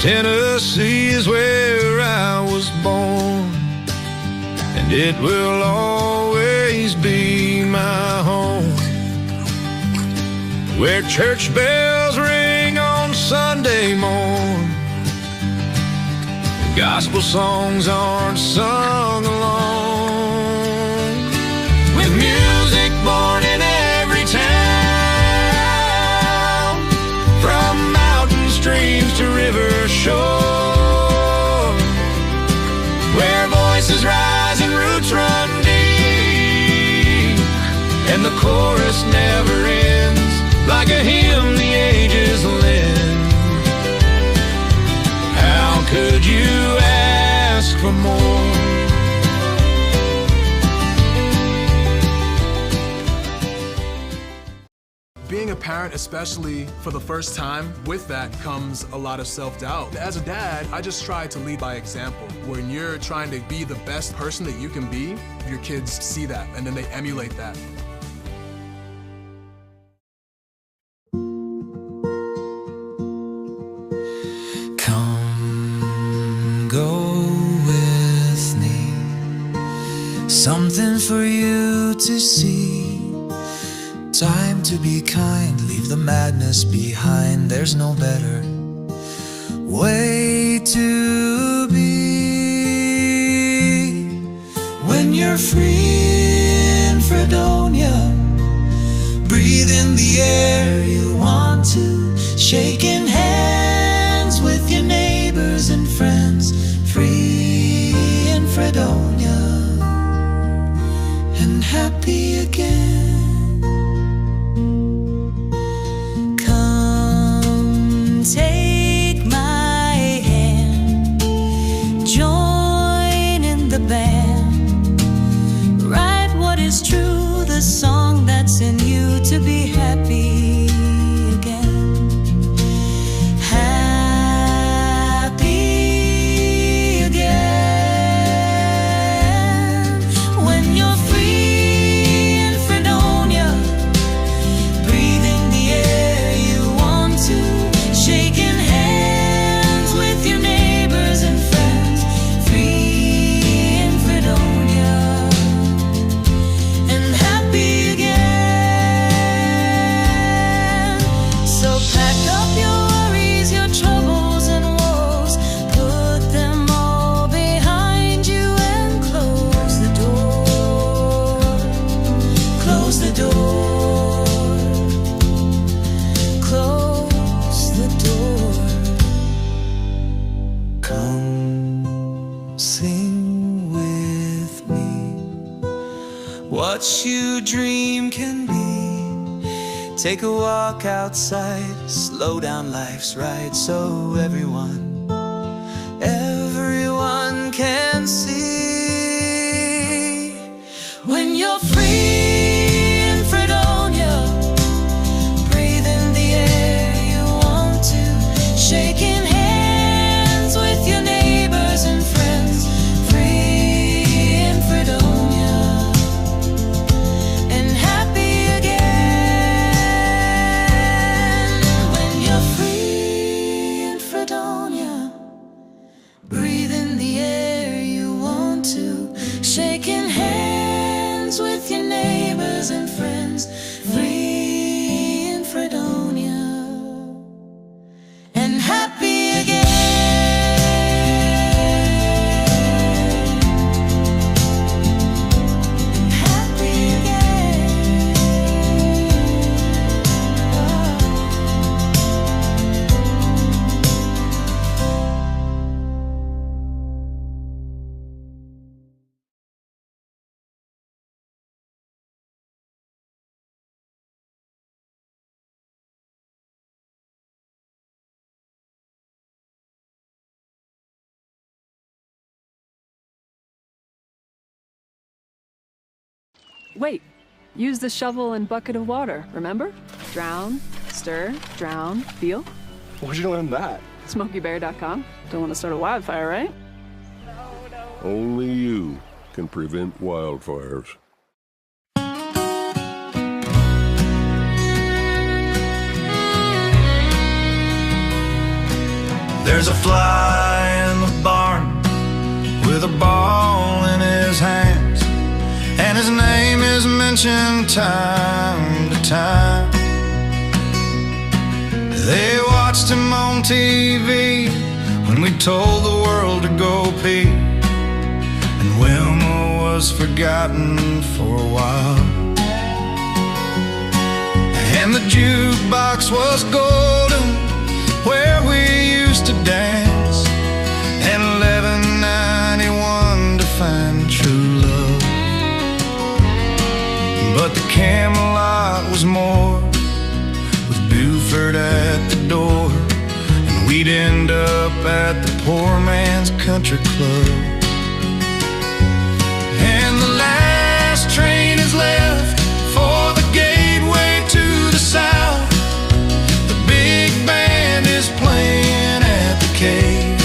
Tennessee is where I was born, and it will always be my home. Where church bells ring on Sunday morn, gospel songs aren't sung alone. With music born in every town, from mountain streams to river shore, where voices rise and roots run deep, and the chorus never ends, like a hymn the ages lend. How could you ask for more? Being a parent, especially for the first time, with that comes a lot of self-doubt. As a dad, I just try to lead by example. When you're trying to be the best person that you can be, your kids see that and then they emulate that. Come, go with me, something for you to see. Time to be kind, leave the madness behind. There's no better way to be. When you're free in Fredonia, breathe in the air you want to, shaking hands with your neighbors and friends. Free in Fredonia and happy again. Take my hand, join in the band, write what is true, the song that's in you, to be happy again. Happy again. When you're free in Fredonia, breathing the air you want to, shaking hands with your neighbors and friends. Free in Fredonia and happy again. So pack up your worries, your troubles and woes, put them all behind you and close the door. Close the door. Close the door. Come sing with me. What you dream can be. Take a walk outside, slow down life's ride, so everyone can see. When you're free in Fredonia, breathe in the air you want to, shaking hands with your neighbors and friends. Free in Fredonia and happy again. When you're free in Fredonia, breathe in the air you want to, shaking hands with your neighbors and friends. Free in Fredonia and happy again. Happy again. Wait, use the shovel and bucket of water, remember? Drown, stir, drown, feel. Where'd you learn that? SmokeyBear.com. Don't want to start a wildfire, right? Only you can prevent wildfires. There's a fly in the barn with a ball in his hands, and his name is mentioned time to time. They watched him on TV when we told the world to go pee, and Wilma was forgotten for a while. And the jukebox was golden where we used to dance, and 11.91 to find true love. But the Camelot was more, with Buford at the door, and we'd end up at the poor man's country club. And the last train is left for the gateway to the south. The big band is playing at the cave.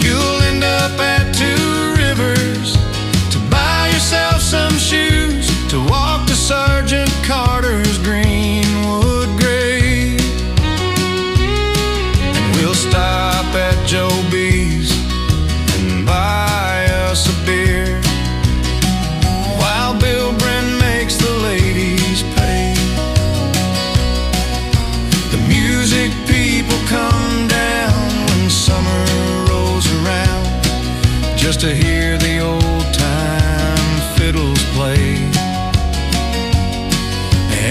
You'll end up at Two Rivers to buy yourself some shoes, to walk to Sergeant Carter's Greenwood grave. And we'll stop at Joe B's and buy us a beer, while Bill Bren makes the ladies pay. The music people come down when summer rolls around, just to hear the old-time fiddles play.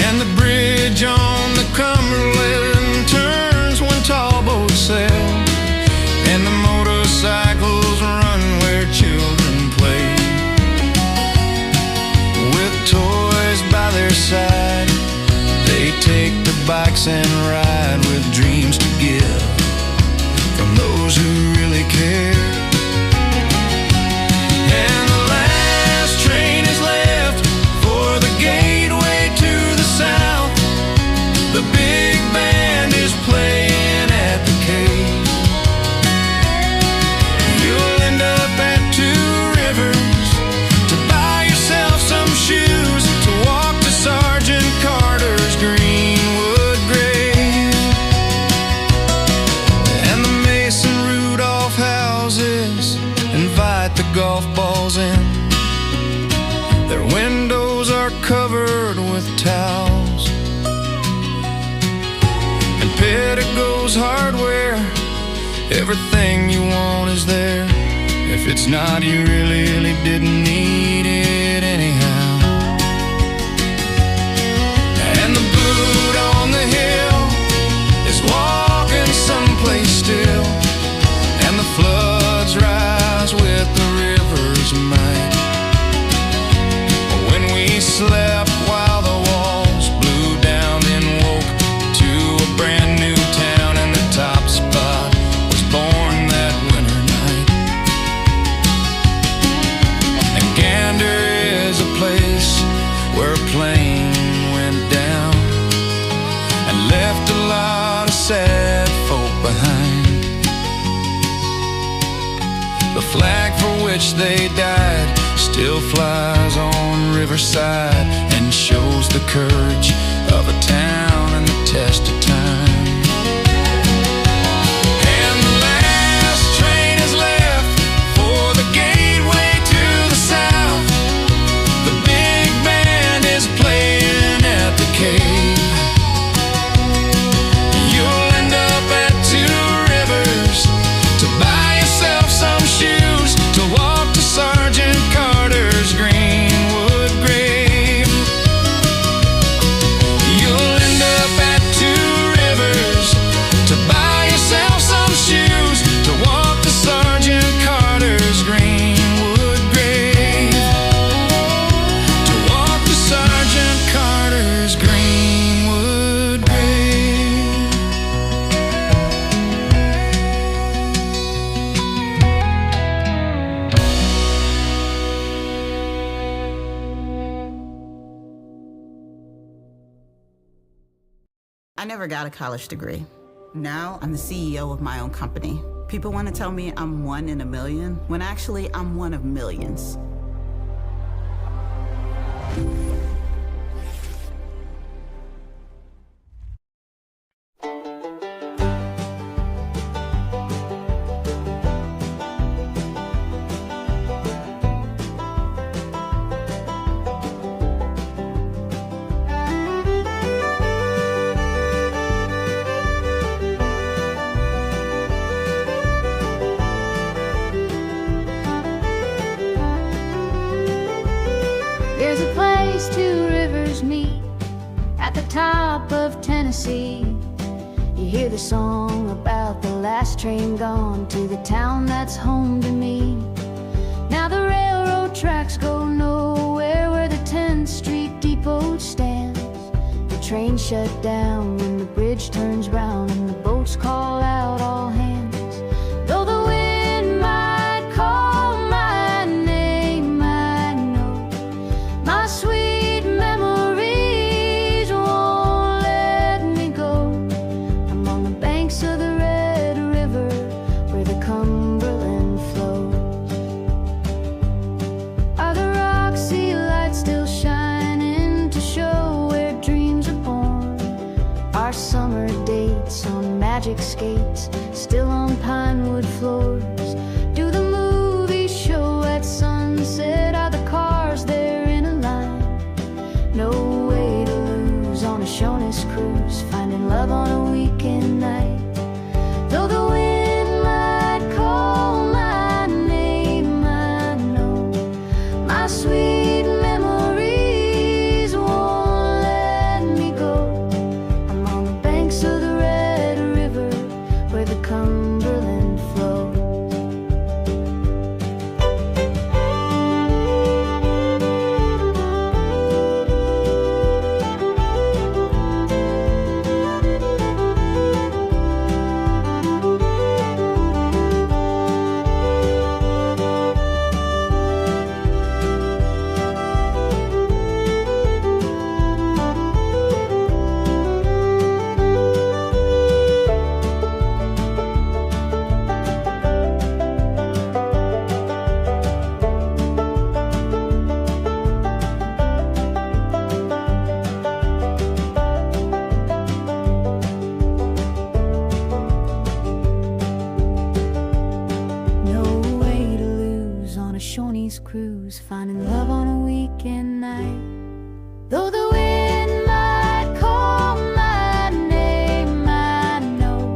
And the bridge on the Cumberland turns when tall boats sail, and the motorcycles run where children play. With toys by their side, they take their bikes and ride, with dreams to give from those who really care. And the last train is left for the gateway to the south. The big band is playing at the cave. You'll end up at Two Rivers to buy yourself some shoes, to walk to Sergeant Carter's Greenwood grave. And the Mason Rudolph houses invite the golf balls in. Their windows are covered with towels. And Pettigo's Hardware, everything you want is there. If it's not, you really didn't need it anyhow. And the boot on the hill is walking someplace still, and the floods rise with the river's might. When we slept while the walls blew down, then woke to a brand new town, and the top spot was born that winter night. And Gander is a place where a plane went down and left a lot of sad folk behind. The flag for which they died still flies on Riverside, and shows the courage of a town and the test of time. And the last train is left for the gateway to the south. The big band is playing at the cave. You'll end up at Two Rivers to buy yourself some shoes, to walk to Sergeant Carter's Greenwood grave. You'll end up at Two Rivers to buy yourself some shoes, to walk to Sergeant Carter's Greenwood grave. To walk to Sergeant Carter's Greenwood grave. I never got a college degree. Now I'm the CEO of my own company. People want to tell me I'm one in a million, when actually I'm one of millions. these two rivers meet at the top of Tennessee. You hear the song about the last train gone to the town that's home to me. Now the railroad tracks go nowhere where the 10th Street Depot stands. The train shut down when the bridge turns round and the boats call out all hands. Though the wind might call my name, I know my sweet memories won't let me go. I'm on the banks of the Red River where the Cumberland flows. Are the Roxy lights still shining to show where dreams are born? Our summer dates on magic skates still on pinewood floors? Do the movies show at sunset? Are the cars there in a line? No way to lose on a Shoney's cruise, finding love on a weekend night. Though the wind might call my name, I know my sweet memories won't let me go. I'm on the banks of the Red River where the Cumberland flows. No way to lose on a Shoney's cruise, finding love on a weekend night. Though the wind might call my name, I know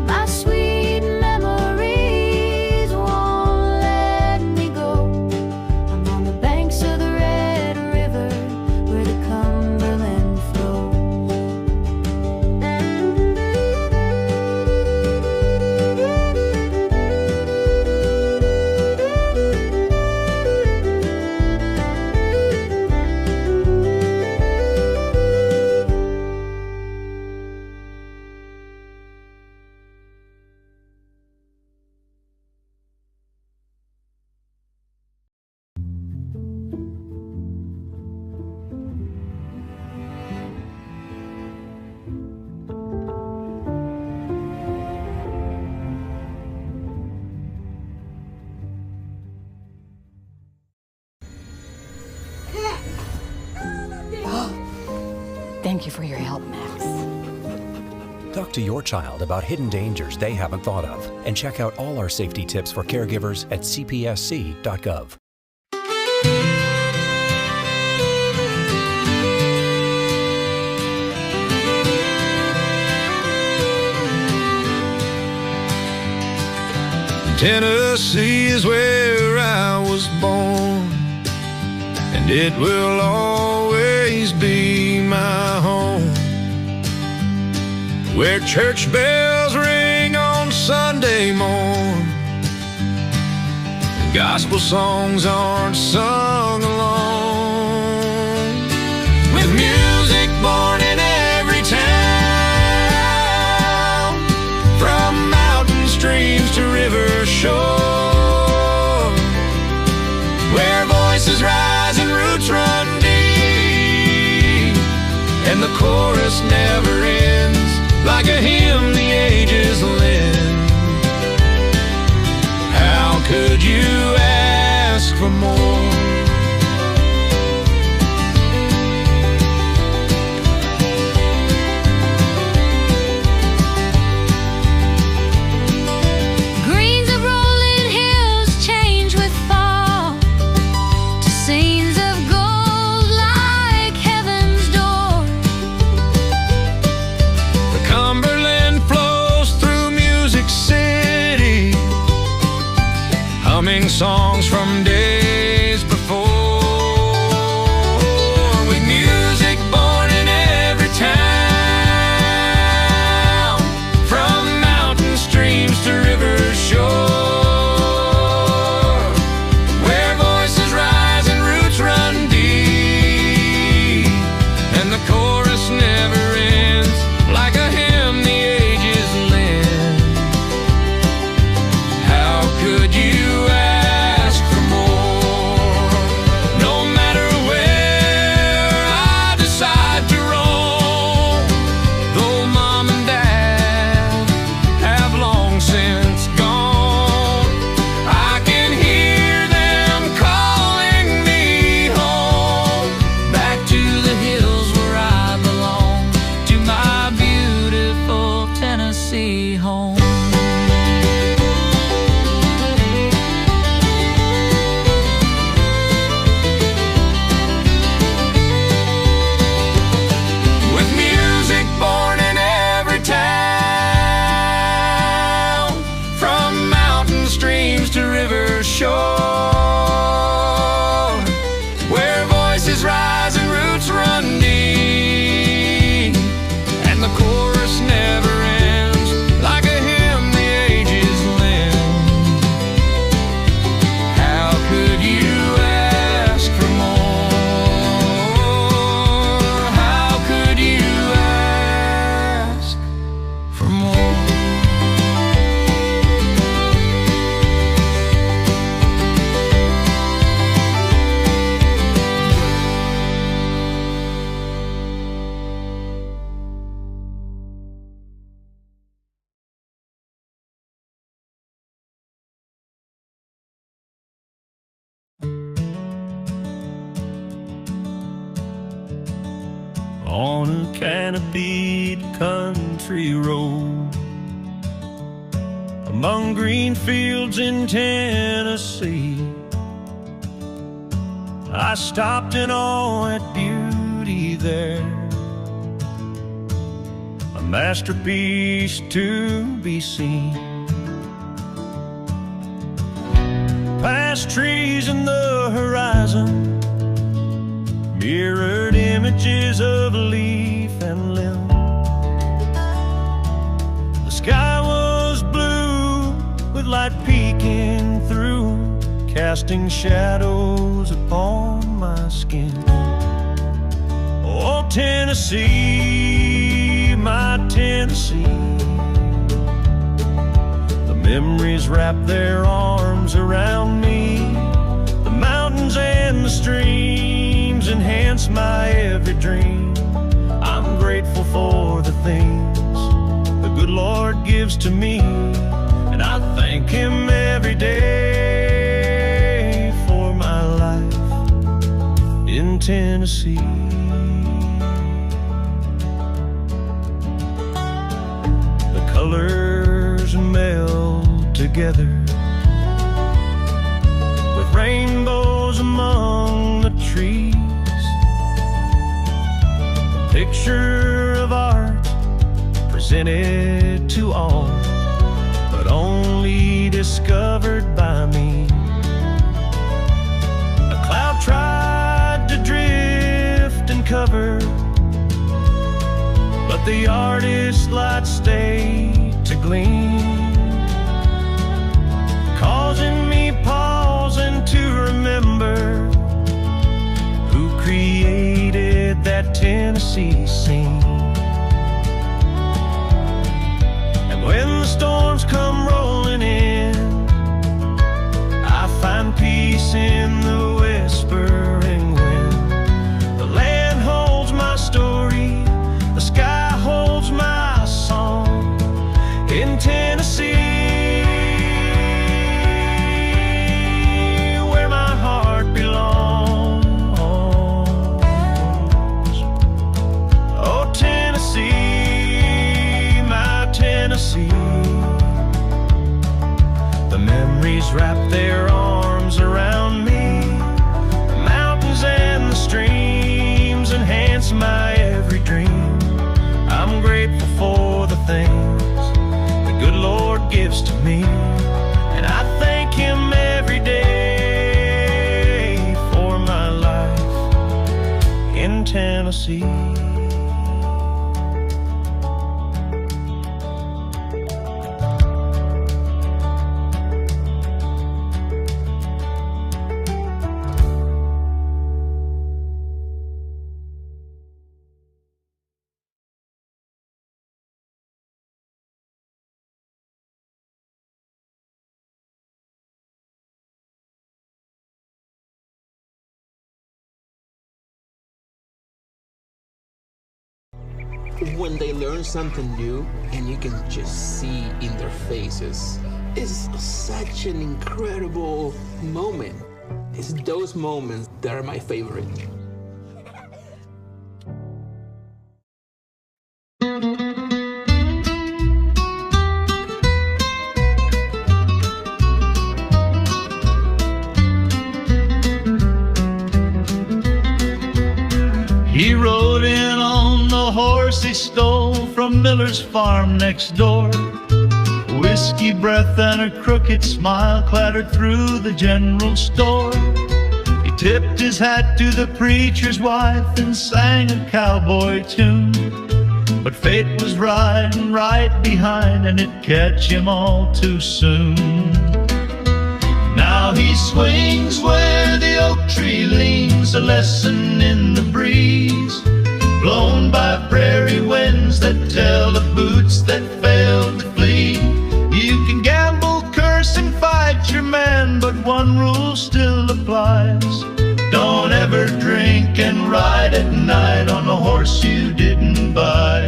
my sweet memories won't let me go. I'm on the banks of the Red River where the Cumberland flows. Thank you for your help, Max. Talk to your child about hidden dangers they haven't thought of, and check out all our safety tips for caregivers at cpsc.gov. Tennessee is where I was born, and it will always be my home. Where church bells ring on Sunday morn, and gospel songs aren't sung alone. With music born in every town, from mountain streams to river shore, where voices rise and roots run deep, and the chorus never ends, like a hymn the ages lend. How could you ask for more? Greens of rolling hills change with fall to scenes of gold like heaven's door. The Cumberland flows through Music City, humming songs from days before. on a canopied country road among green fields in Tennessee. I stopped in awe at beauty there, a masterpiece to be seen. Past trees in the horizon, mirrored images of leaf and limb. The sky was blue with light peeking through, casting shadows upon my skin. Oh, Tennessee, my Tennessee. The memories wrap their arms around me. The mountains and the streams enhance my every dream. I'm grateful for the things the good Lord gives to me, and I thank Him every day for my life in Tennessee. The colors meld together with rainbows among the trees. A picture of art presented to all, but only discovered by me. A cloud tried to drift and cover, but the artist's light stayed to gleam, causing me pause and to remember who created that Tennessee scene. And when the storms come rolling in, I find peace in the whispering wind. The land holds my story, the sky holds my song in Tennessee, where my heart belongs. Oh, Tennessee, my Tennessee. The memories wrap their arms around me. The mountains and the streams enhance my every dream. I'm grateful for the things the good Lord gives to me, and I thank Him every day for my life in Tennessee. When they learn something new and you can just see in their faces, it's such an incredible moment. It's those moments that are my favorite. He rode in on the horse he stole from Miller's farm next door. Whiskey breath and a crooked smile clattered through the general store. He tipped his hat to the preacher's wife and sang a cowboy tune. But fate was riding right behind and it'd catch him all too soon. Now he swings where the oak tree leans, a lesson in the breeze, blown by prairie winds that tell of boots that failed to flee. You can gamble, curse, and fight your man, but one rule still applies. Don't ever drink and ride at night on a horse you didn't buy.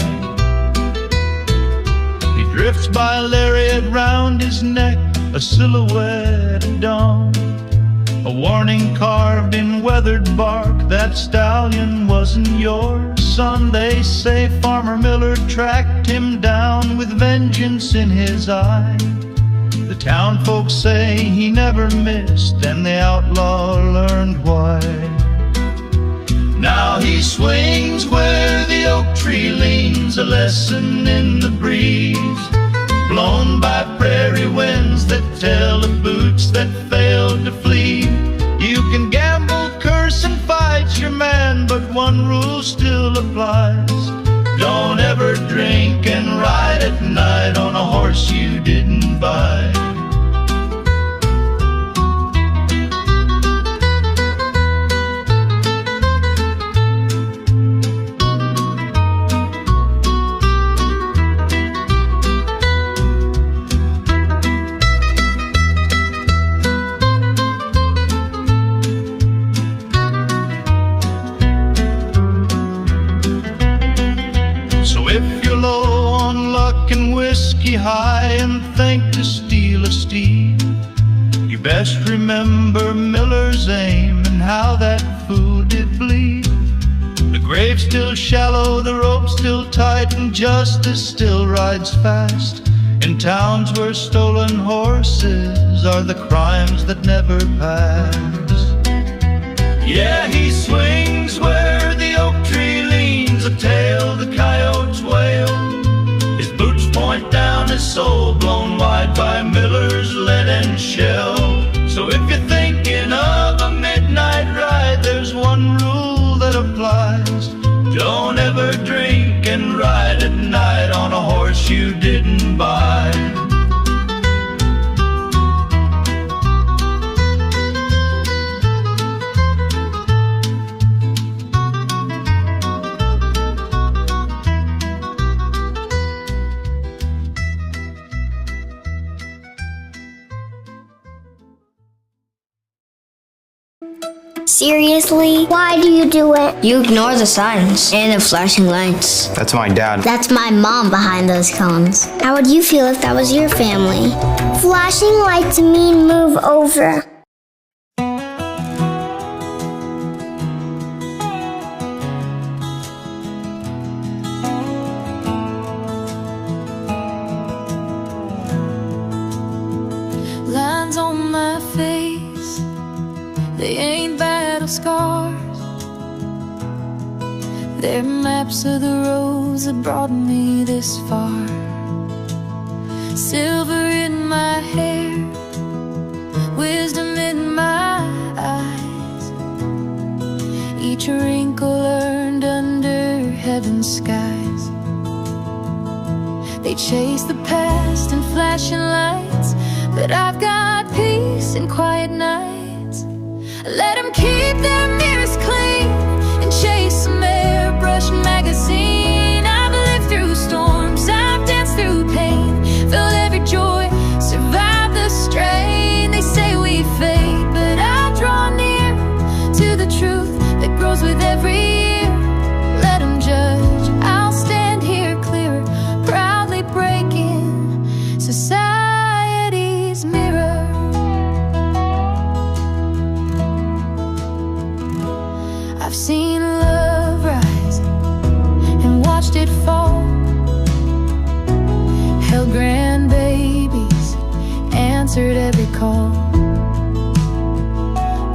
He drifts by a lariat round his neck, a silhouette at dawn. a warning carved in weathered bark. That stallion wasn't yours, son. They say Farmer Miller tracked him down with vengeance in his eye. The town folks say he never missed, and the outlaw learned why. Now he swings where the oak tree leans, a lesson in the breeze, blown by prairie winds that tell of boots that failed to flee. You can gamble, curse, and fight your man, but one rule still applies: don't ever drink and ride at night on a horse you didn't buy. High and think to steal a steed, you best remember Miller's aim and how that fool did bleed. The grave's still shallow, the rope still tight, and justice still rides fast in towns where stolen horses are the crimes that never pass. Yeah, he swings where the oak tree leans, a tale the coyotes wail. His boots point down, his soul blown wide by Miller's lead and shell. So if you're thinking of a midnight ride, there's one rule that applies: don't ever drink and ride at night on a horse you didn't buy. Seriously? Why do you do it? You ignore the signs and the flashing lights. That's my dad. That's my mom behind those cones. How would you feel if that was your family? Flashing lights mean move over. Lines on my face, they ain't battle scars. They're maps of the roads that brought me this far. Silver in my hair, wisdom in my eyes, each wrinkle earned under heaven's skies. They chase the past in flashing lights, but I've got peace and quiet nights. Let them keep their mirrors clean and chase some airbrush magazine. I've lived through storms, I've danced through pain, felt every joy, survived the strain. They say we fade, but I draw near to the truth that grows with every year. Let them judge, I'll stand here clearer, proudly breaking society's mirror. I've seen love rise and watched it fall, held grandbabies, answered every call.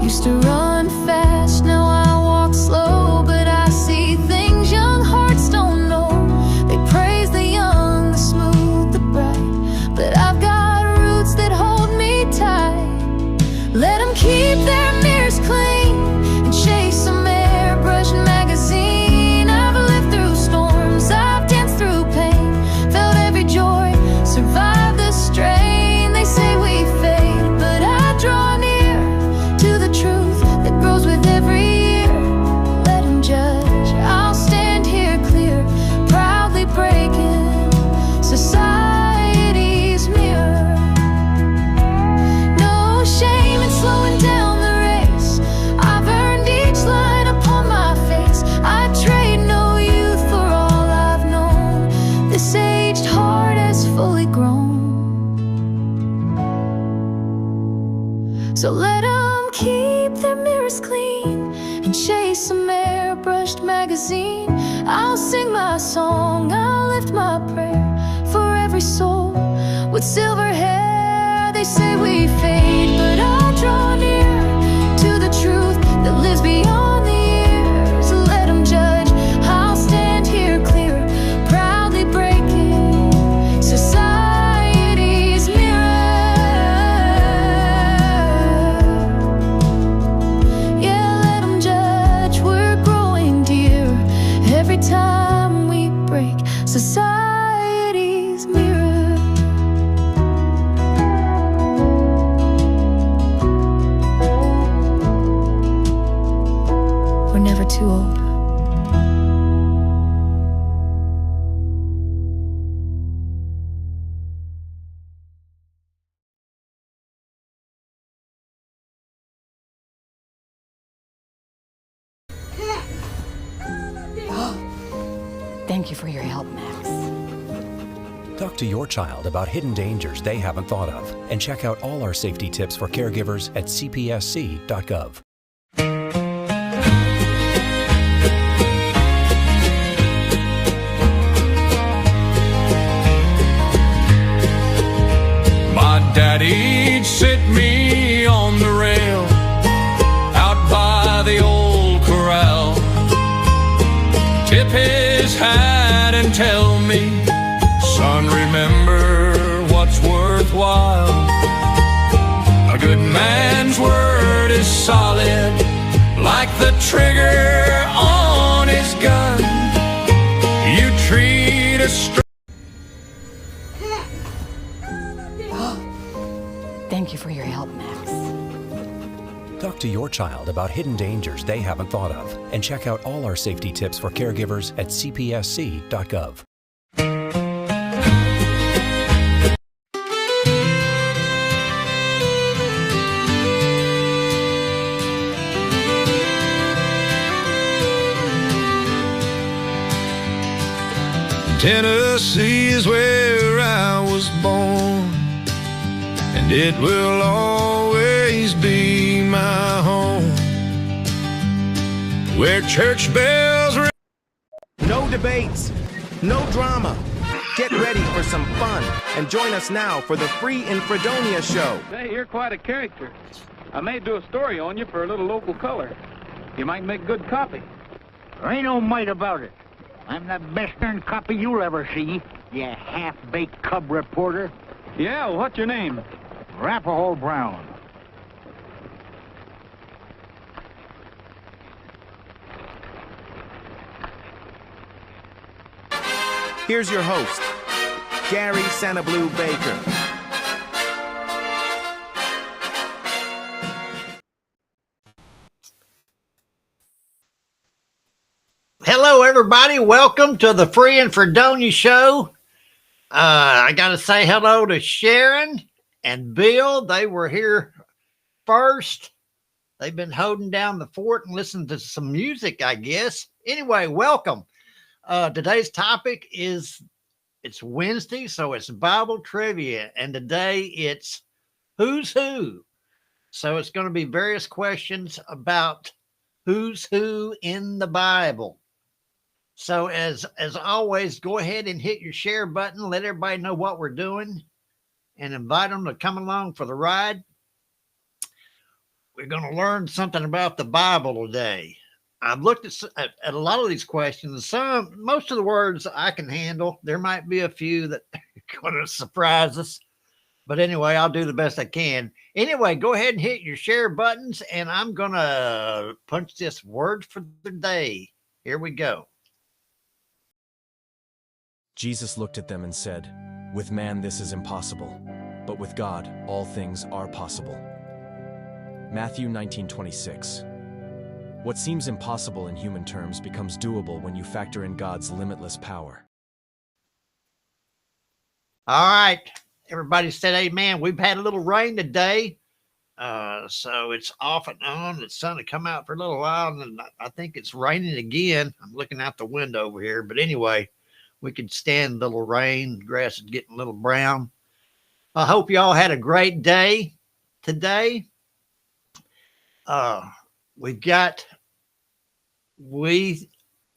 Used to run fast, now I walk slow, but I see things young hearts don't know. They praise the young, the smooth, the bright, but I've got roots that hold me tight. Let them keep their mirrors clean and chase some airbrush magazine. I've lived through storms, I've danced through pain, felt every joy, survived the strain. They say we fade, but I draw near to the truth that grows with every year. Let them judge, I'll stand here clear, proudly breaking society's mirror. No shame in slowing down the race, I've earned each line upon my face. I'd trade no youth for all I've known. This aged heart has fully grown. So let them keep cherished magazine. I'll sing my song, I'll lift my prayer for every soul with silver hair. They say we fade, but I draw near to the truth that lives beyond the years. Let them judge, I'll stand here clear, proudly breaking society's mirror. Yeah, let them judge, we're growing dear every time we break society's mirror. We're never too old. Thank you for your help, Max. Talk to your child about hidden dangers they haven't thought of and check out all our safety tips for caregivers at cpsc.gov. My daddy'd sit me on the rail out by the old corral, tip his hat and tell me, son, remember what's worthwhile. A good man's word is solid, like the trigger on his gun. You treat a Thank you for your help, Max. Talk to your child about hidden dangers they haven't thought of and check out all our safety tips for caregivers at cpsc.gov. Tennessee is where I was born, and it will always be my home, where church bells ring. No debates, no drama. Get ready for some fun and join us now for the free in Fredonia Show. Hey, you're quite a character. I may do a story on you for a little local color. You might make good copy. There ain't no might about it. I'm the best darn copy you'll ever see, you half-baked cub reporter. Yeah, well, what's your name? Rapahoe Brown. Here's your host, Gary SannaBlue Baker. Hello, everybody. Welcome to the Free in Fredonia Show. I got to say hello to Sharon and Bill. They were here first. They've been holding down the fort and listening to some music, I guess. Anyway, welcome. Today's topic is, it's Wednesday, so it's Bible trivia. And today it's Who's Who. So it's going to be various questions about who's who in the Bible. So as always, go ahead and hit your share button. Let everybody know what we're doing and invite them to come along for the ride. We're going to learn something about the Bible today. I've looked at a lot of these questions. Most of the words I can handle. There might be a few that are going to surprise us. But anyway, I'll do the best I can. Anyway, go ahead and hit your share buttons, and I'm going to punch this word for the day. Here we go. Jesus looked at them and said, "With man this is impossible, but with God all things are possible." Matthew 19:26. What seems impossible in human terms becomes doable when you factor in God's limitless power. All right. Everybody said amen. We've had a little rain today. So it's off and on. The sun will come out for a little while, and then I think it's raining again. I'm looking out the window over here. But anyway, we could stand a little rain. The grass is getting a little brown. I hope you all had a great day today. We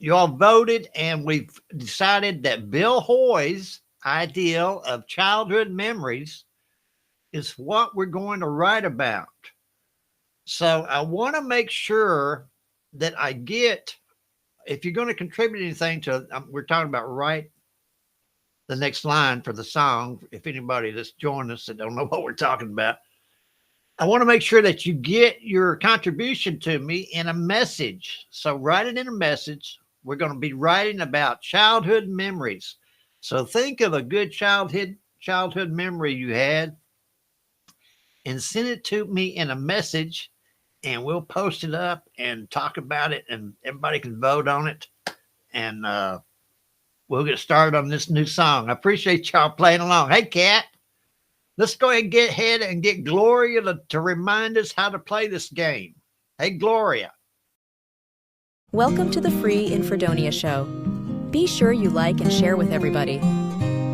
you all voted, and we've decided that Bill Hoy's ideal of childhood memories is what we're going to write about. So I want to make sure that I get, if you're going to contribute anything to, we're talking about write the next line for the song. If anybody that's joined us that don't know what we're talking about, I want to make sure that you get your contribution to me in a message. So write it in a message. We're going to be writing about childhood memories. So think of a good childhood memory you had and send it to me in a message, and we'll post it up and talk about it, and everybody can vote on it. And we'll get started on this new song. I appreciate y'all playing along. Hey, Kat, let's go ahead and get Gloria to remind us how to play this game. Hey, Gloria. Welcome to the free in Fredonia Show. Be sure you like and share with everybody.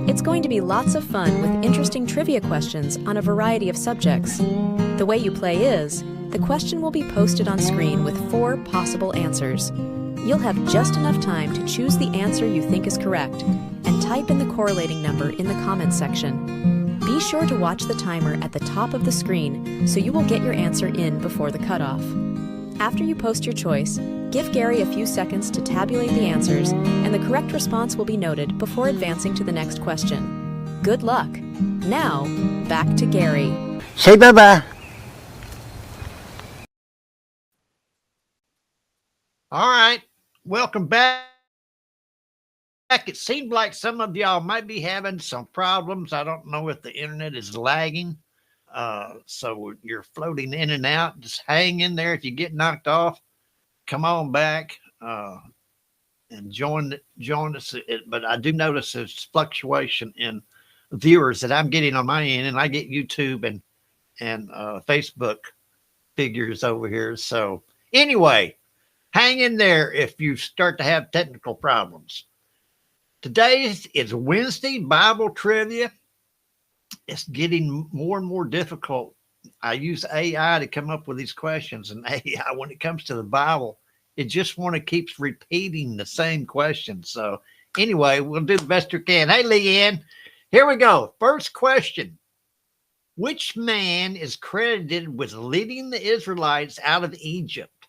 It's going to be lots of fun with interesting trivia questions on a variety of subjects. The way you play is, the question will be posted on screen with 4 possible answers. You'll have just enough time to choose the answer you think is correct and type in the correlating number in the comments section. Be sure to watch the timer at the top of the screen so you will get your answer in before the cutoff. After you post your choice, give Gary a few seconds to tabulate the answers, and the correct response will be noted before advancing to the next question. Good luck. Now, back to Gary. Say bye-bye. All right. Welcome back. It seemed like some of y'all might be having some problems. I don't know if the internet is lagging. So you're floating in and out. Just hang in there. If you get knocked off, come on back and join us. But I do notice there's fluctuation in viewers that I'm getting on my end, and I get YouTube and Facebook figures over here. So anyway, hang in there if you start to have technical problems. Today is Wednesday Bible trivia. It's getting more and more difficult. I use AI to come up with these questions, and AI, when it comes to the Bible, it just keeps repeating the same question. So anyway, we'll do the best we can. Hey, Leanne, here we go. First question. Which man is credited with leading the Israelites out of Egypt?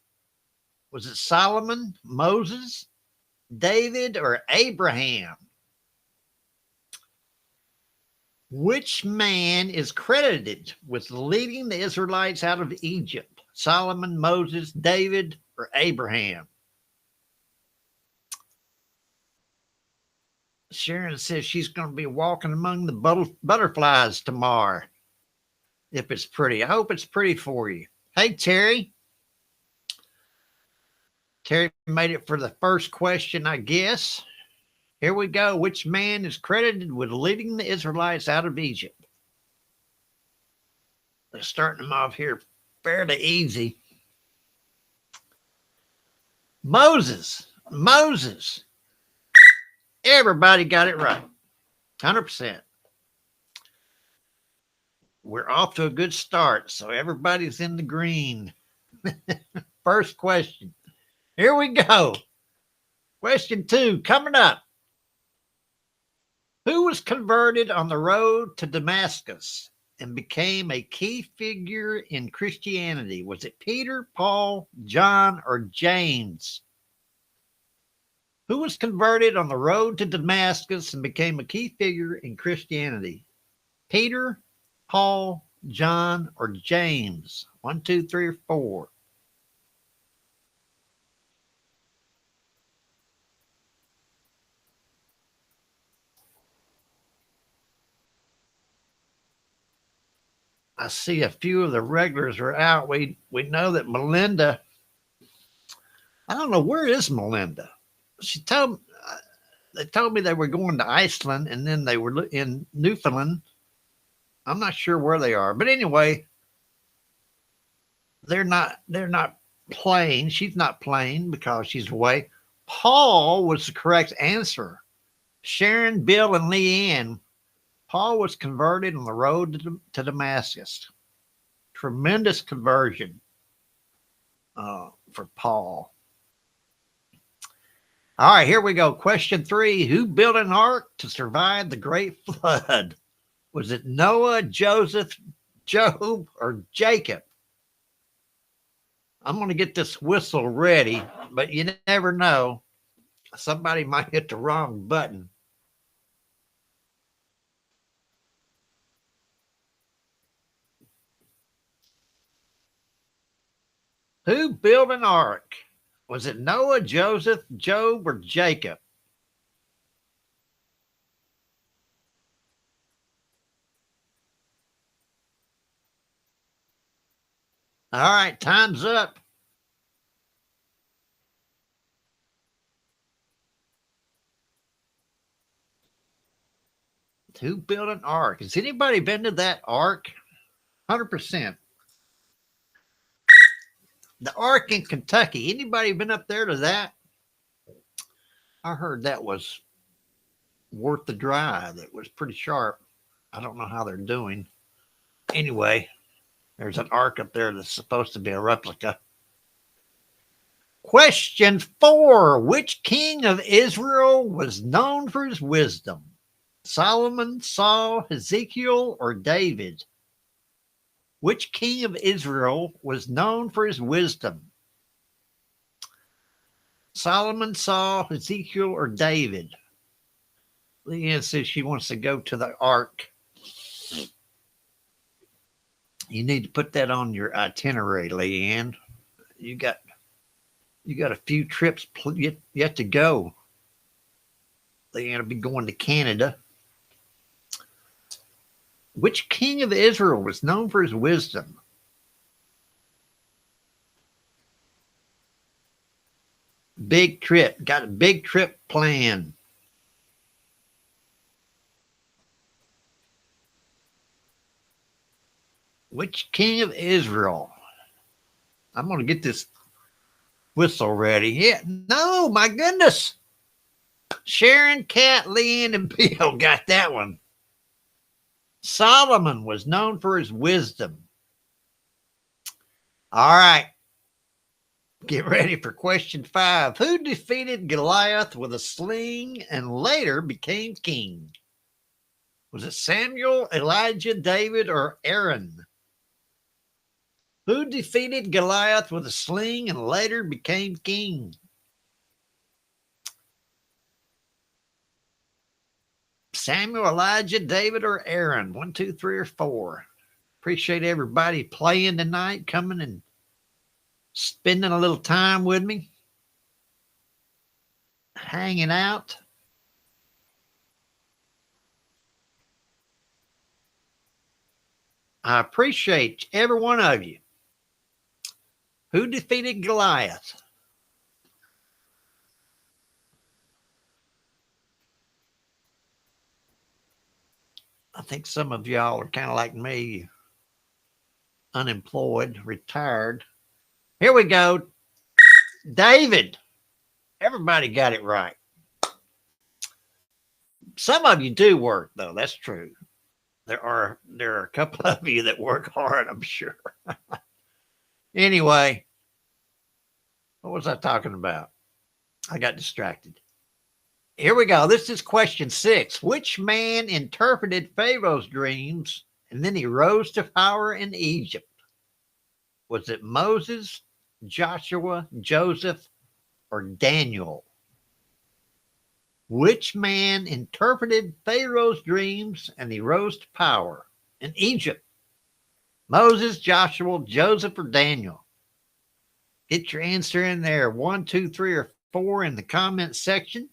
Was it Solomon, Moses, David, or Abraham? Which man is credited with leading the Israelites out of Egypt? Solomon, Moses, David, or Abraham? Sharon says she's going to be walking among the butterflies tomorrow. If it's pretty. I hope it's pretty for you. Hey, Terry. Terry made it for the first question, I guess. Here we go. Which man is credited with leading the Israelites out of Egypt? They're starting them off here fairly easy. Moses. Moses. Everybody got it right. 100%. We're off to a good start, so everybody's in the green. First question. Here we go. Question 2 coming up. Who was converted on the road to Damascus and became a key figure in Christianity? Was it Peter, Paul, John, or James? Who was converted on the road to Damascus and became a key figure in Christianity? Peter, Paul, John, or James? 1, 2, 3, or 4. I see a few of the regulars are out. We know that Melinda, I don't know, where is Melinda? They told me they were going to Iceland, and then they were in Newfoundland. I'm not sure where they are, but anyway, they're not playing. She's not playing because she's away. Paul was the correct answer. Sharon, Bill, and Leanne. Paul was converted on the road to Damascus. Tremendous conversion for Paul. All right, here we go. Question 3. Who built an ark to survive the great flood? Was it Noah, Joseph, Job, or Jacob? I'm going to get this whistle ready, but you never know. Somebody might hit the wrong button. Who built an ark? Was it Noah, Joseph, Job, or Jacob? All right, time's up. Who built an ark? Has anybody been to that ark? 100%. The ark in Kentucky. Anybody been up there to that? I heard that was worth the drive. It was pretty sharp. I don't know how they're doing. Anyway, there's an ark up there that's supposed to be a replica. Question 4. Which king of Israel was known for his wisdom? Solomon, Saul, Ezekiel, or David? Which king of Israel was known for his wisdom? Solomon, Saul, Ezekiel, or David? Leanne says she wants to go to the ark. You need to put that on your itinerary, Leanne. You got a few trips yet to go. Leanne will be going to Canada. Which king of Israel was known for his wisdom? Big trip. Got a big trip planned. Which king of Israel? I'm going to get this whistle ready. Yeah. No, my goodness. Sharon, Kat, Leanne, and Bill got that one. Solomon was known for his wisdom. All right. Get ready for question 5. Who defeated Goliath with a sling and later became king? Was it Samuel, Elijah, David, or Aaron? Who defeated Goliath with a sling and later became king? Samuel, Elijah, David, or Aaron? 1, 2, 3, or 4. Appreciate everybody playing tonight, coming and spending a little time with me, hanging out. I appreciate every one of you. Who defeated Goliath? I think some of y'all are kind of like me, unemployed, retired. Here we go. David. Everybody got it right. Some of you do work, though. That's true. There are a couple of you that work hard, I'm sure. Anyway, what was I talking about? I got distracted. Here we go. This is question 6. Which man interpreted Pharaoh's dreams and then he rose to power in Egypt? Was it Moses, Joshua, Joseph, or Daniel? Which man interpreted Pharaoh's dreams and he rose to power in Egypt? Moses, Joshua, Joseph, or Daniel? Get your answer in there. 1, 2, 3, or 4 in the comment section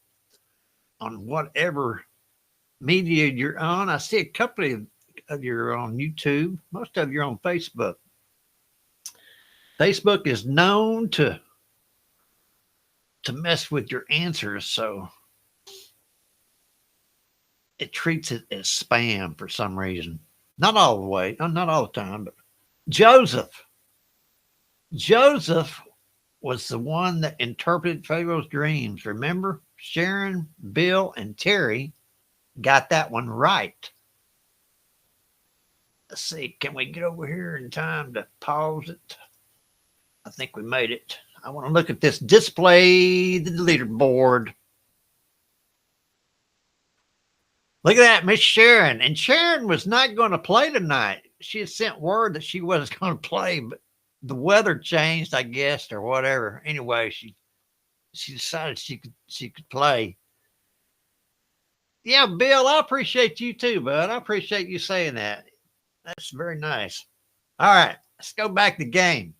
on whatever media you're on. I see a couple of you are on YouTube. Most of you are on Facebook. Facebook is known to mess with your answers, so it treats it as spam for some reason. Not all the way, not all the time, but Joseph was the one that interpreted Pharaoh's dreams. Remember, Sharon, Bill, and Terry got that one right. Let's see, can we get over here in time to pause it? I think we made it. I want to look at this display, the leaderboard. Look at that, Miss Sharon. And Sharon was not going to play tonight. She had sent word that she wasn't going to play, but the weather changed, I guess, or whatever. Anyway, she decided she could play. Yeah, Bill, I appreciate you too, bud. I appreciate you saying that. That's very nice. All right, let's go back to the game.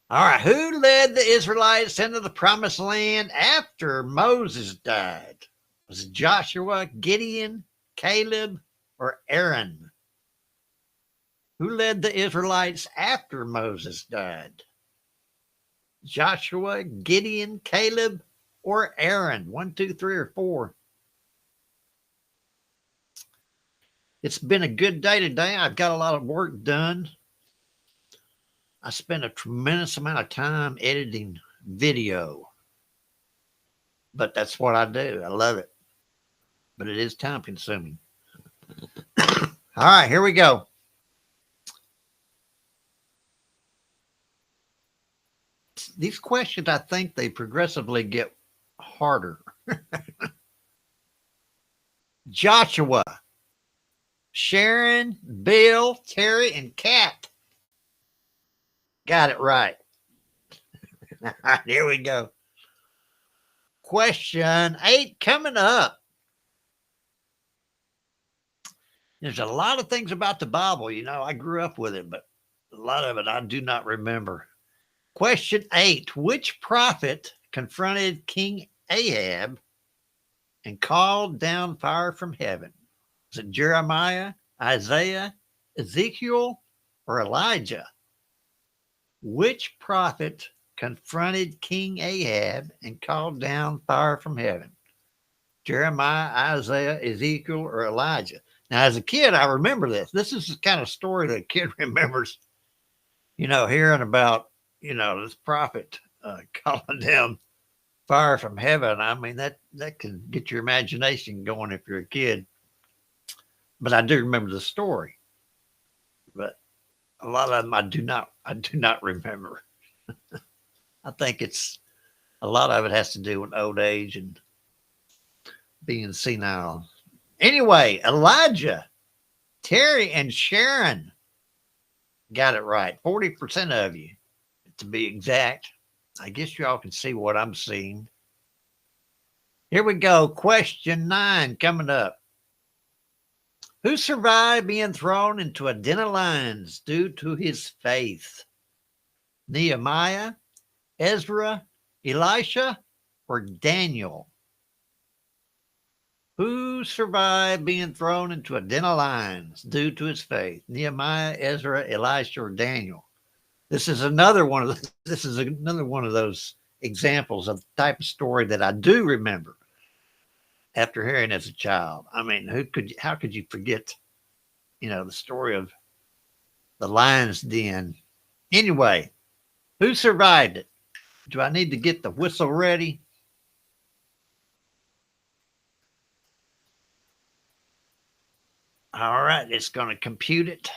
All right, who led the Israelites into the promised land after Moses died? Was it Joshua, Gideon, Caleb, or Aaron? Who led the Israelites after Moses died? Joshua, Gideon, Caleb, or Aaron? 1, 2, 3, or 4. It's been a good day today. I've got a lot of work done. I spend a tremendous amount of time editing video, but that's what I do. I love it, but it is time consuming. All right, here we go. These questions, I think they progressively get harder. Joshua, Sharon, Bill, Terry, and Kat got it right. Here we go. Question 8 coming up. There's a lot of things about the Bible. You know, I grew up with it, but a lot of it I do not remember. Question 8. Which prophet confronted King Ahab and called down fire from heaven? Was it Jeremiah, Isaiah, Ezekiel, or Elijah? Which prophet confronted King Ahab and called down fire from heaven? Jeremiah, Isaiah, Ezekiel, or Elijah? Now, as a kid, I remember this. This is the kind of story that a kid remembers, you know, hearing about, you know, this prophet calling down fire from heaven. I mean, that can get your imagination going if you're a kid. But I do remember the story. But a lot of them I do not remember. I think a lot of it has to do with old age and being senile. Anyway, Elijah, Terry, and Sharon got it right. 40% of you, to be exact. I guess y'all can see what I'm seeing. Here we go. Question 9 coming up. Who survived being thrown into a den of lions due to his faith? Nehemiah, Ezra, Elisha, or Daniel? Who survived being thrown into a den of lions due to his faith? Nehemiah, Ezra, Elisha, or Daniel? This is another one of those examples of the type of story that I do remember after hearing as a child. I mean, how could you forget, you know, the story of the lion's den? Anyway, who survived it? Do I need to get the whistle ready? All right, it's going to compute it.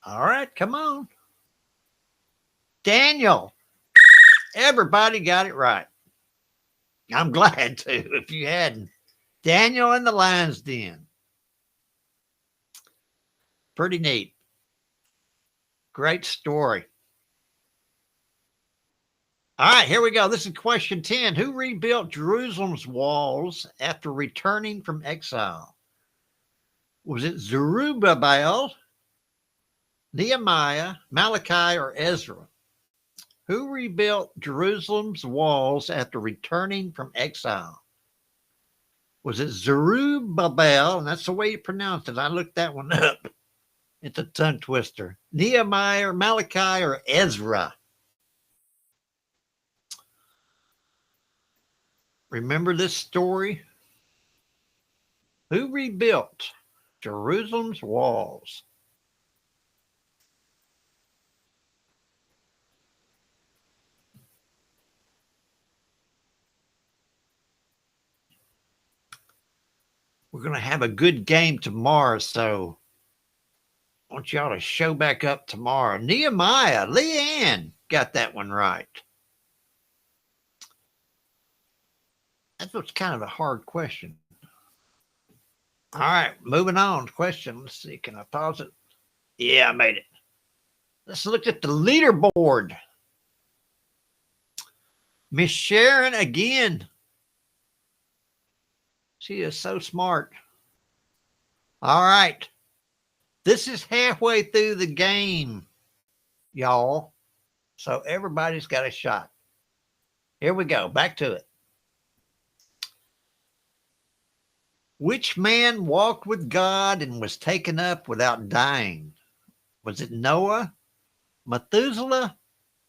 All right, come on. Daniel. Everybody got it right. I'm glad to, if you hadn't. Daniel in the lion's den. Pretty neat. Great story. All right, here we go. This is question 10. Who rebuilt Jerusalem's walls after returning from exile? Was it Zerubbabel, Nehemiah, Malachi, or Ezra? Who rebuilt Jerusalem's walls after returning from exile? Was it Zerubbabel? And that's the way you pronounce it. I looked that one up. It's a tongue twister. Nehemiah, or Malachi, or Ezra? Remember this story? Who rebuilt Jerusalem's walls? we're going to have a good game tomorrow, so I want y'all to show back up tomorrow. Nehemiah, Leanne got that one right. That was kind of a hard question. All right, moving on. Question. Let's see. Can I pause it? Yeah, I made it. Let's look at the leaderboard. Miss Sharon again. She is so smart. All right. This is halfway through the game, y'all. So everybody's got a shot. Here we go. Back to it. Which man walked with God and was taken up without dying? Was it Noah, Methuselah,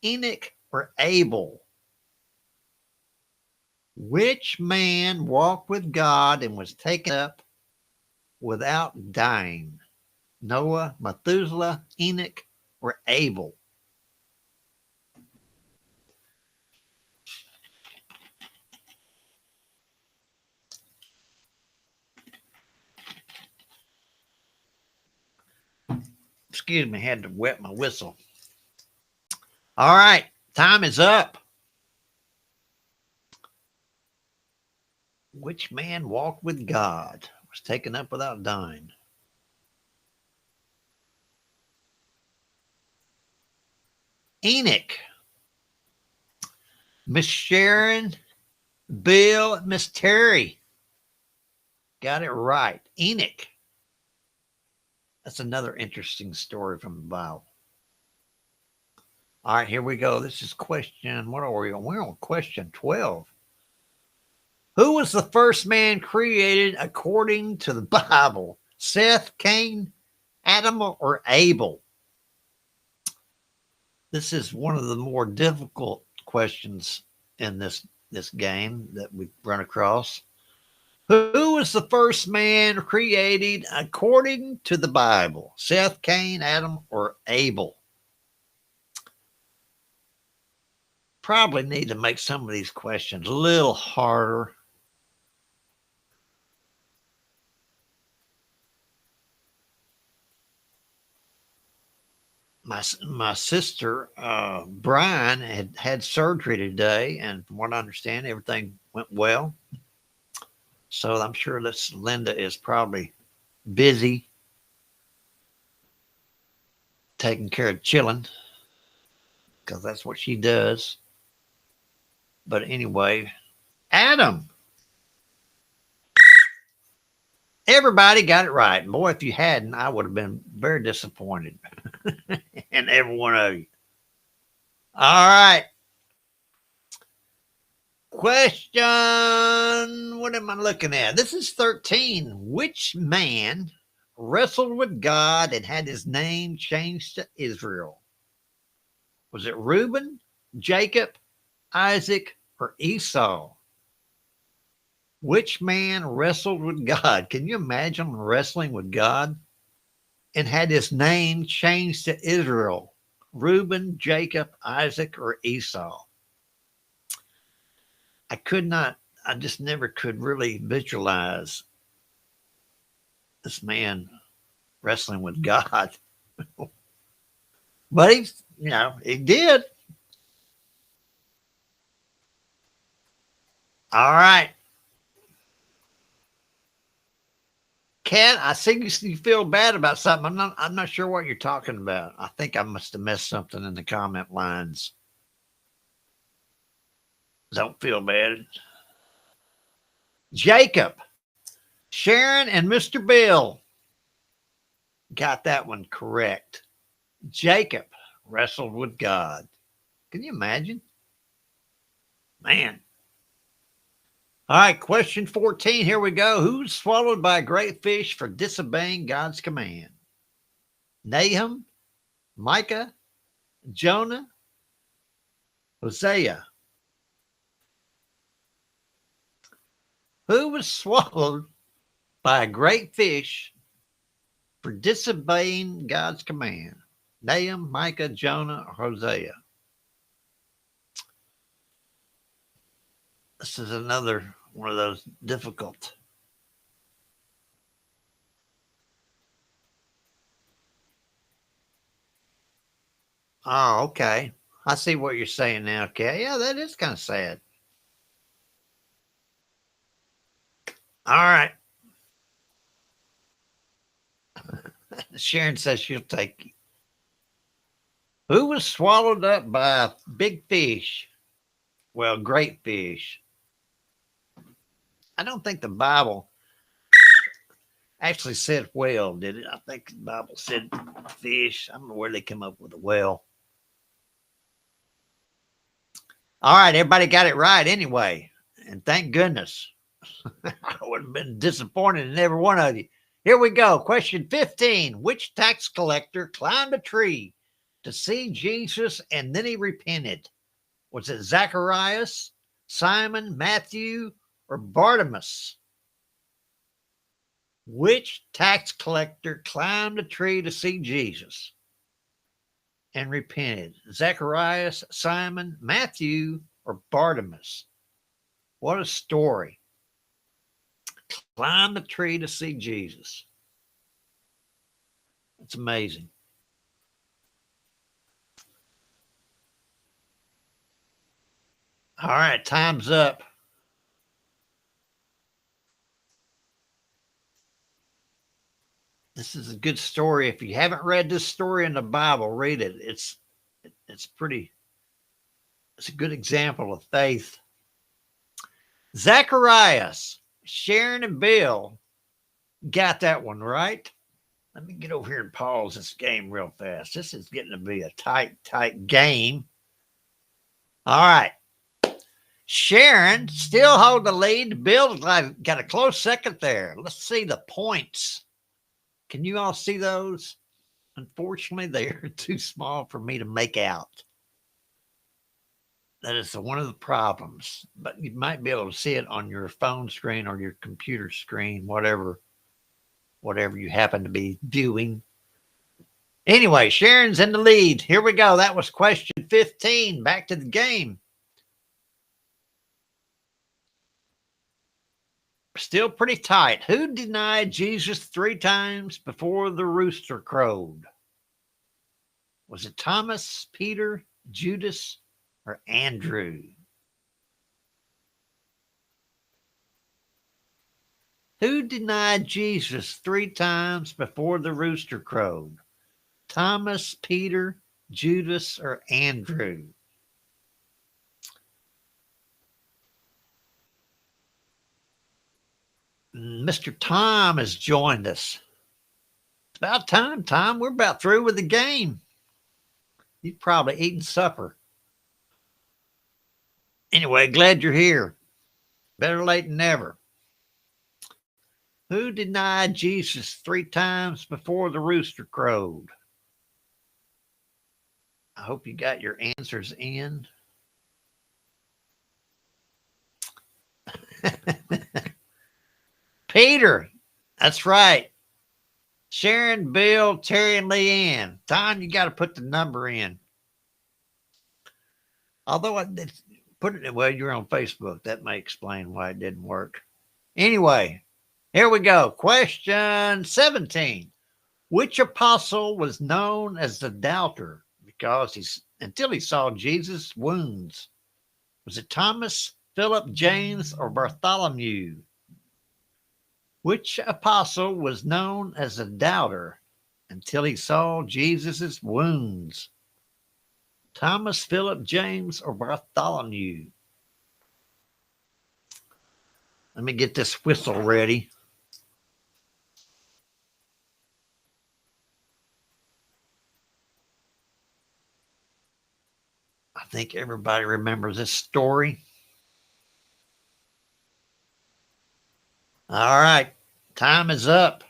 Enoch, or Abel? Which man walked with God and was taken up without dying? Noah, Methuselah, Enoch, or Abel? Excuse me, had to wet my whistle. All right, time is up. Which man walked with God, was taken up without dying? Enoch. Miss Sharon, Bill, Miss Terry got it right. Enoch. That's another interesting story from the Bible. All right, here we go. This is question, what are we on? We're on question 12. Who was the first man created according to the Bible? Seth, Cain, Adam, or Abel? This is one of the more difficult questions in this game that we've run across. Who was the first man created according to the Bible? Seth, Cain, Adam, or Abel? Probably need to make some of these questions a little harder. My sister, Brian, had surgery today, and from what I understand, everything went well. So I'm sure that Linda is probably busy taking care of children, because that's what she does. But anyway, Adam. Everybody got it right. And boy, if you hadn't, I would have been very disappointed in every one of you. All right. Question. What am I looking at? This is 13. Which man wrestled with God and had his name changed to Israel? Was it Reuben, Jacob, Isaac, or Esau? Which man wrestled with God? Can you imagine wrestling with God and had his name changed to Israel? Reuben, Jacob, Isaac, or Esau? I just never could really visualize this man wrestling with God. But he did. All right. Kat, I see you feel bad about something. I'm not sure what you're talking about. I think I must have missed something in the comment lines. Don't feel bad. Jacob, Sharon, and Mr. Bill got that one correct. Jacob wrestled with God. Can you imagine? Man. All right, question 14. Here we go. Who's swallowed by a great fish for disobeying God's command? Nahum, Micah, Jonah, Hosea. Who was swallowed by a great fish for disobeying God's command? Nahum, Micah, Jonah, or Hosea? This is another one of those difficult Oh, okay. I see what you're saying now, okay. Yeah, that is kind of sad. All right. Sharon says she'll take you. Who was swallowed up by a big fish? Well, great fish. I don't think the Bible actually said whale, did it? I think the Bible said fish. I don't know where they come up with a whale. All right, everybody got it right anyway. And thank goodness. I would have been disappointed in every one of you. Here we go. Question 15. Which tax collector climbed a tree to see Jesus and then he repented? Was it Zacharias, Simon, Matthew, or Bartimaeus? Which tax collector climbed a tree to see Jesus and repented? Zacharias, Simon, Matthew, or Bartimaeus? What a story. Climb the tree to see Jesus. It's amazing. All right, time's up. This is a good story. If you haven't read this story in the Bible, read it. It's a good example of faith. Zacharias, Sharon, and Bill got that one right. Let me get over here and pause this game real fast. This is getting to be a tight game. All right. Sharon still hold the lead. Bill got a close second there. Let's see the points. Can you all see those? Unfortunately, they are too small for me to make out. That is one of the problems, but you might be able to see it on your phone screen or your computer screen, whatever you happen to be viewing. Anyway, Sharon's in the lead. Here we go. That was question 15. Back to the game. Still pretty tight. Who denied Jesus 3 times before the rooster crowed? Was it Thomas, Peter, Judas, or Andrew? Who denied Jesus 3 times before the rooster crowed? Thomas, Peter, Judas, or Andrew? Mr. Tom has joined us. It's about time, Tom. We're about through with the game. You've probably eaten supper. Anyway, glad you're here. Better late than never. Who denied Jesus 3 times before the rooster crowed? I hope you got your answers in. Peter, that's right. Sharon, Bill, Terry, and Leanne. Tom, you got to put the number in. Although I did put it, well, you're on Facebook. That may explain why it didn't work. Anyway, here we go. Question 17. Which apostle was known as the doubter until he saw Jesus' wounds? Was it Thomas, Philip, James, or Bartholomew? Which apostle was known as a doubter until he saw Jesus' wounds? Thomas, Philip, James, or Bartholomew? Let me get this whistle ready. I think everybody remembers this story. All right, time is up.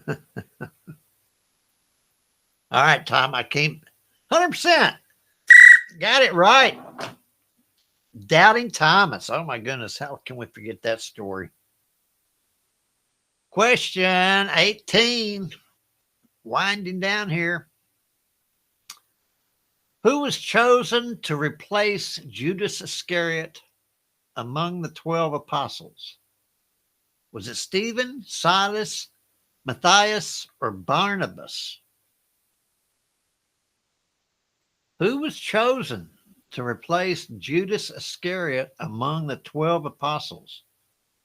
All right, Tom, I came 100%. Got it right. Doubting Thomas. Oh, my goodness. How can we forget that story? Question 18. Winding down here. Who was chosen to replace Judas Iscariot among the 12 apostles? Was it Stephen, Silas, Matthias, or Barnabas? Who was chosen to replace Judas Iscariot among the 12 apostles?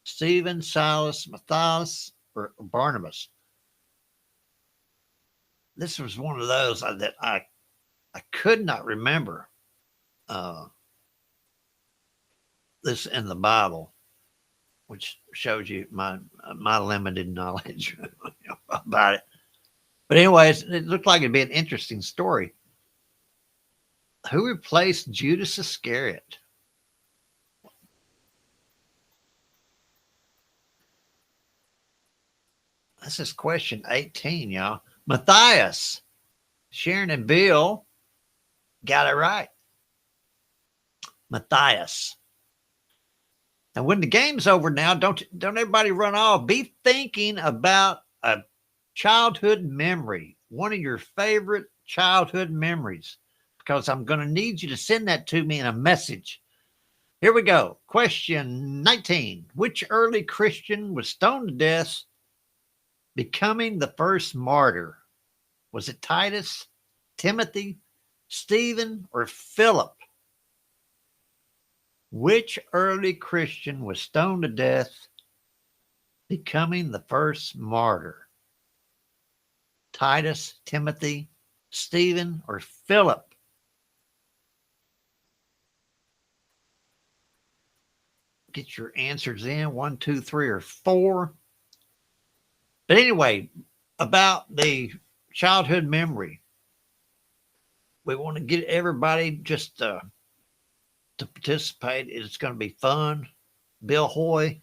Stephen, Silas, Matthias, or Barnabas? This was one of those that I could not remember this in the Bible, which shows you my limited knowledge about it. But anyways, it looked like it'd be an interesting story. Who replaced Judas Iscariot? This is question 18, y'all. Matthias. Sharon and Bill got it right. Matthias. And when the game's over now, don't everybody run off. Be thinking about a childhood memory, one of your favorite childhood memories, because I'm going to need you to send that to me in a message. Here we go. Question 19. Which early Christian was stoned to death, becoming the first martyr? Was it Titus, Timothy, Stephen, or Philip? Which early Christian was stoned to death, becoming the first martyr? Titus, Timothy, Stephen, or Philip? Get your answers in, 1, 2, 3, or 4. But anyway, about the childhood memory, we want to get everybody just to participate. It's going to be fun. Bill Hoy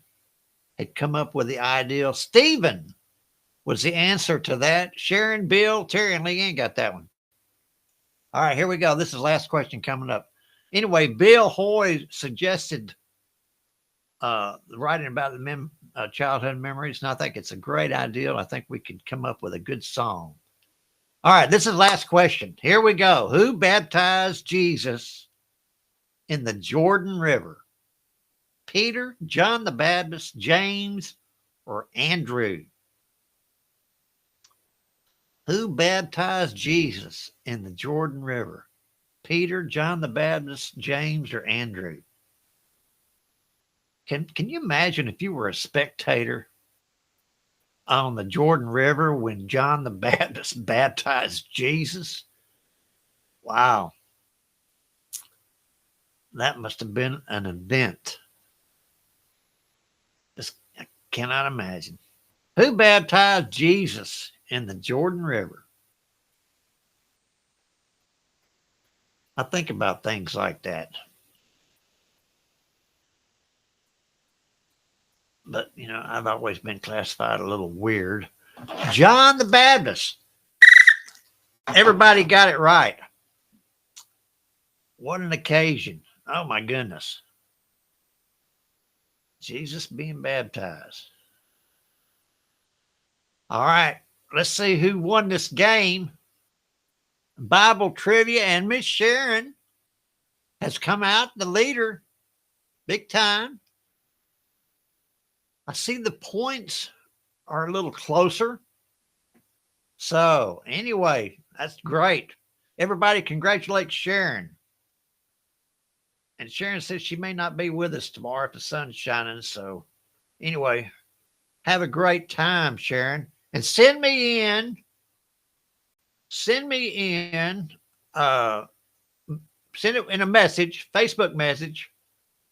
had come up with the ideal. Stephen was the answer to that. Sharon, Bill, Terry, and Leanne got that one. All right, here we go. This is the last question coming up. Anyway, Bill Hoy suggested writing about the childhood memories, and I think it's a great idea. I think we could come up with a good song. All right, this is the last question. Here we go. Who baptized Jesus in the Jordan River? Peter, John the Baptist, James, or Andrew? Who baptized Jesus in the Jordan River? Peter, John the Baptist, James, or Andrew? Can you imagine if you were a spectator on the Jordan River when John the Baptist baptized Jesus? Wow. That must have been an event. I cannot imagine. Who baptized Jesus in the Jordan River? I think about things like that. But, I've always been classified a little weird. John the Baptist. Everybody got it right. What an occasion. Oh, my goodness. Jesus being baptized. All right. Let's see who won this game. Bible trivia, and Miss Sharon has come out the leader big time. I see the points are a little closer. So anyway, that's great. Everybody congratulate Sharon. And Sharon says she may not be with us tomorrow if the sun's shining. So anyway, have a great time, Sharon. And send me in, send it in a message, Facebook message,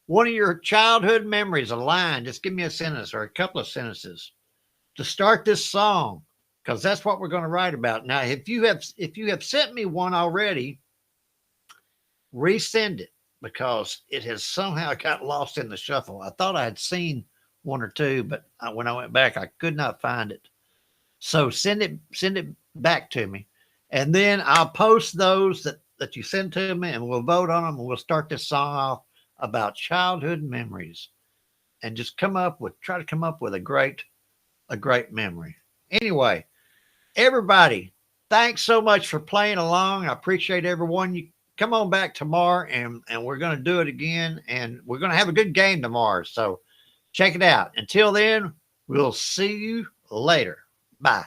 one of your childhood memories, a line. Just give me a sentence or a couple of sentences to start this song, because that's what we're going to write about. Now, if you have sent me one already, resend it, because it has somehow got lost in the shuffle. I thought I had seen one or two, but when I went back, I could not find it. So send it back to me, and then I'll post those that you send to me, and we'll vote on them, and we'll start this song off about childhood memories, and just try to come up with a great memory. Anyway, everybody, thanks so much for playing along. I appreciate everyone come on back tomorrow, and we're going to do it again, and we're going to have a good game tomorrow. So check it out. Until then, we'll see you later. Bye.